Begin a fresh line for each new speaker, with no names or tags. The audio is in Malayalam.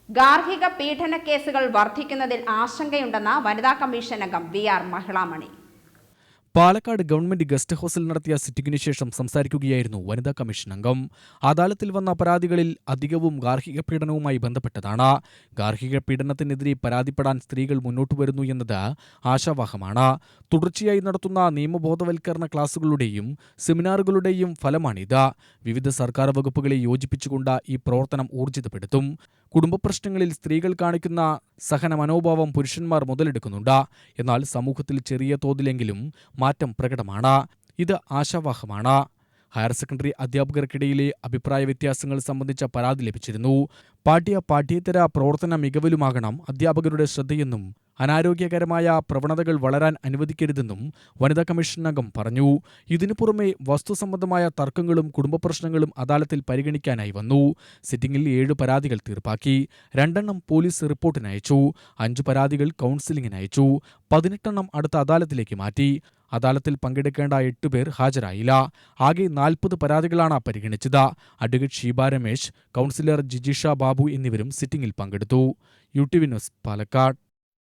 ഗാർഹിക പീഡന കേസുകൾ വർദ്ധിക്കുന്നതിൽ ആശങ്കയുണ്ടെന്ന വനിതാ കമ്മീഷൻ അംഗം വി.ആർ. മഹിളാമണി.
പാലക്കാട് ഗവൺമെന്റ് ഗസ്റ്റ് ഹൌസിൽ നടത്തിയ സിറ്റിംഗിന് ശേഷം സംസാരിക്കുകയായിരുന്നു വനിതാ കമ്മീഷൻ അംഗം. അദാലത്തിൽ വന്ന പരാതികളിൽ അധികവും ഗാർഹിക പീഡനവുമായി ബന്ധപ്പെട്ടതാണ്. ഗാർഹിക പീഡനത്തിനെതിരെ പരാതിപ്പെടാൻ സ്ത്രീകൾ മുന്നോട്ടു വരുന്നു എന്നത് ആശാവഹമാണ്. തുടർച്ചയായി നടത്തുന്ന നിയമബോധവൽക്കരണ ക്ലാസുകളുടെയും സെമിനാറുകളുടെയും ഫലമാണിത്. വിവിധ സർക്കാർ വകുപ്പുകളെ യോജിപ്പിച്ചുകൊണ്ട് ഈ പ്രവർത്തനം ഊർജിതപ്പെടുത്തും. കുടുംബ പ്രശ്നങ്ങളിൽ സ്ത്രീകൾ കാണിക്കുന്ന സഹന മനോഭാവം പുരുഷന്മാർ മുതലെടുക്കുന്നുണ്ട്. എന്നാൽ സമൂഹത്തിൽ ചെറിയ തോതിലെങ്കിലും മാറ്റം പ്രകടമാണ്. ഇത് ആശാവഹമാണ്. ഹയർ സെക്കൻഡറി അധ്യാപകർക്കിടയിലെ അഭിപ്രായ വ്യത്യാസങ്ങൾ സംബന്ധിച്ച പരാതി ലഭിച്ചിരുന്നു. പാഠ്യേതര പ്രവർത്തന മികവിലുമാകണം അധ്യാപകരുടെ ശ്രദ്ധയെന്നും അനാരോഗ്യകരമായ പ്രവണതകൾ വളരാൻ അനുവദിക്കരുതെന്നും വനിതാ കമ്മീഷൻ അംഗം പറഞ്ഞു. ഇതിനു പുറമെ വസ്തുസംബന്ധമായ തർക്കങ്ങളും കുടുംബ പ്രശ്നങ്ങളും അദാലത്തിൽ പരിഗണിക്കാനായി വന്നു. സിറ്റിംഗിൽ 7 പരാതികൾ തീർപ്പാക്കി. 2 പോലീസ് റിപ്പോർട്ടിനയച്ചു. 5 പരാതികൾ കൗൺസിലിംഗിനയച്ചു. 18 അടുത്ത അദാലത്തിലേക്ക് മാറ്റി. അദാലത്തിൽ പങ്കെടുക്കേണ്ട 8 പേർ ഹാജരായില്ല. ആകെ 40 പരാതികളാണ് പരിഗണിച്ചത്. അഡ്വക്കേറ്റ് ഷീബ രമേശ്, കൗൺസിലർ ജിജിഷ ബാബു എന്നിവരും സിറ്റിംഗിൽ പങ്കെടുത്തു. UTV news, Palakkad.